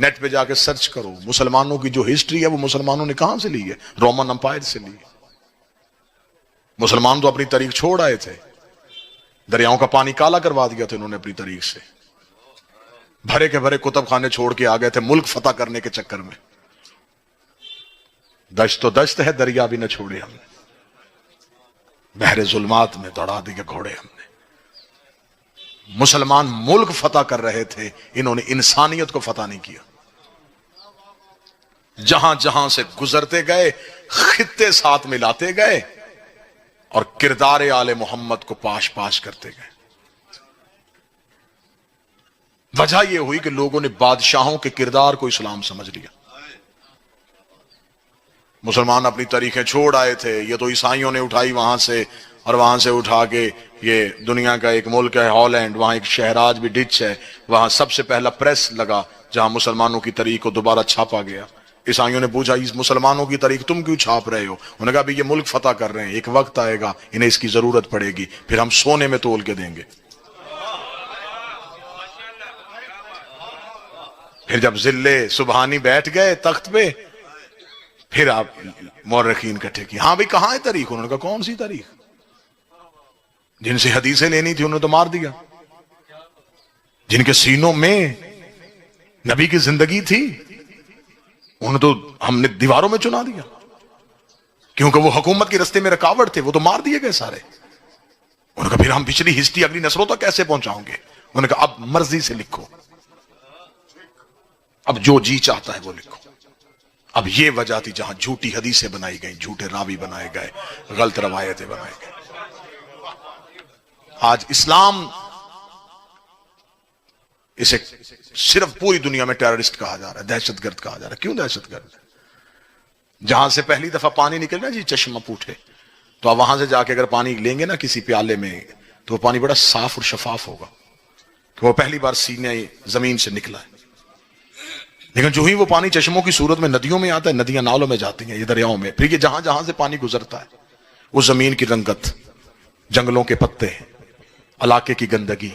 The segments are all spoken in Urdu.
نیٹ پہ جا کے سرچ کرو، مسلمانوں کی جو ہسٹری ہے وہ مسلمانوں نے کہاں سے لی ہے؟ رومن امپائر سے لی ہے۔ مسلمان تو اپنی تاریخ چھوڑ آئے تھے، دریاؤں کا پانی کالا کروا دیا تھا انہوں نے اپنی تاریخ سے، بھرے کے بھرے کتب خانے چھوڑ کے آ گئے تھے ملک فتح کرنے کے چکر میں۔ دشت تو دشت ہے، دریا بھی نہ چھوڑے ہم نے، بحر ظلمات میں دوڑا دیے گھوڑے ہم نے۔ مسلمان ملک فتح کر رہے تھے، انہوں نے انسانیت کو فتح نہیں کیا۔ جہاں جہاں سے گزرتے گئے خطے ساتھ ملاتے گئے اور کردار آل محمد کو پاش پاش کرتے گئے۔ وجہ یہ ہوئی کہ لوگوں نے بادشاہوں کے کردار کو اسلام سمجھ لیا۔ مسلمان اپنی تاریخیں چھوڑ آئے تھے، یہ تو عیسائیوں نے اٹھائی وہاں سے، اور وہاں سے اٹھا کے یہ دنیا کا ایک ملک ہے ہالینڈ، وہاں ایک شہر آج بھی ڈچ ہے، وہاں سب سے پہلا پریس لگا جہاں مسلمانوں کی تاریخ کو دوبارہ چھاپا گیا۔ عیسائیوں نے پوچھا اس مسلمانوں کی تاریخ تم کیوں چھاپ رہے ہو؟ انہوں نے کہا بھی یہ ملک فتح کر رہے ہیں، ایک وقت آئے گا انہیں اس کی ضرورت پڑے گی، پھر ہم سونے میں تول کے دیں گے۔ پھر جب ذلے سبحانی بیٹھ گئے تخت پہ، پھر آپ مورخین کٹھے کی، ہاں بھئی کہاں ہے تاریخ؟ انہوں نے کہا کون سی تاریخ؟ جن سے حدیثیں لینی تھی انہوں نے تو مار دیا، جن کے سینوں میں نبی کی زندگی تھی انہیں تو ہم نے دیواروں میں چنا دیا، کیونکہ وہ حکومت کے رستے میں رکاوٹ تھے، وہ تو مار دیے گئے سارے۔ انہوں نے کہا پھر ہم پچھلی ہسٹری اگلی نسلوں تک کیسے پہنچاؤں گے؟ انہوں نے کہا اب مرضی سے لکھو، اب جو جی چاہتا ہے وہ لکھو۔ اب یہ وجہ تھی جہاں جھوٹی حدیثیں بنائی گئیں، جھوٹے راوی بنائے گئے، غلط روایتیں بنائی گئیں۔ آج اسلام اسے صرف پوری دنیا میں ٹیررسٹ کہا جا رہا ہے، دہشت گرد کہا جا رہا ہے۔ کیوں دہشت گرد؟ جہاں سے پہلی دفعہ پانی نکلنا جی چشمہ پوٹھے، تو آپ وہاں سے جا کے اگر پانی لیں گے نا کسی پیالے میں تو وہ پانی بڑا صاف اور شفاف ہوگا کہ وہ پہلی بار سینے زمین سے نکلا ہے۔ لیکن جو ہی وہ پانی چشموں کی صورت میں ندیوں میں آتا ہے، ندیاں نالوں میں جاتی ہیں، یہ دریاؤں میں، پھر یہ جہاں جہاں سے پانی گزرتا ہے وہ زمین کی رنگت، جنگلوں کے پتے، علاقے کی گندگی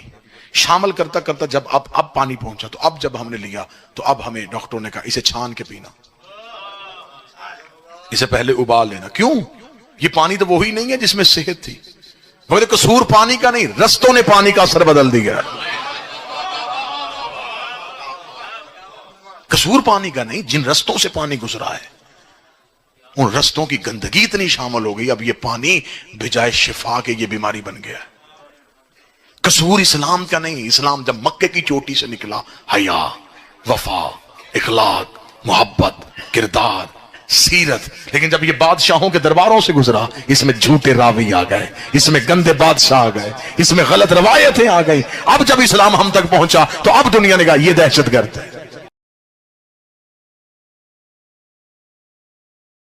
شامل کرتا کرتا جب اب پانی پہنچا، تو اب جب ہم نے لیا تو اب ہمیں ڈاکٹروں نے کہا اسے چھان کے پینا، اسے پہلے ابال لینا۔ کیوں؟ یہ پانی تو وہی نہیں ہے جس میں صحت تھی، مگر قصور پانی کا نہیں، رستوں نے پانی کا اثر بدل دیا۔ قصور پانی کا نہیں، جن رستوں سے پانی گزرا ہے ان رستوں کی گندگی اتنی شامل ہو گئی، اب یہ پانی بجائے شفا کے یہ بیماری بن گیا ہے۔ قصور اسلام کا نہیں، اسلام جب مکے کی چوٹی سے نکلا، حیا، وفا، اخلاق، محبت، کردار، سیرت، لیکن جب یہ بادشاہوں کے درباروں سے گزرا اس میں جھوٹے راوی آ گئے، اس میں گندے بادشاہ آ گئے، اس میں غلط روایتیں آ گئی۔ اب جب اسلام ہم تک پہنچا تو اب دنیا نے کہا یہ دہشت گرد ہے۔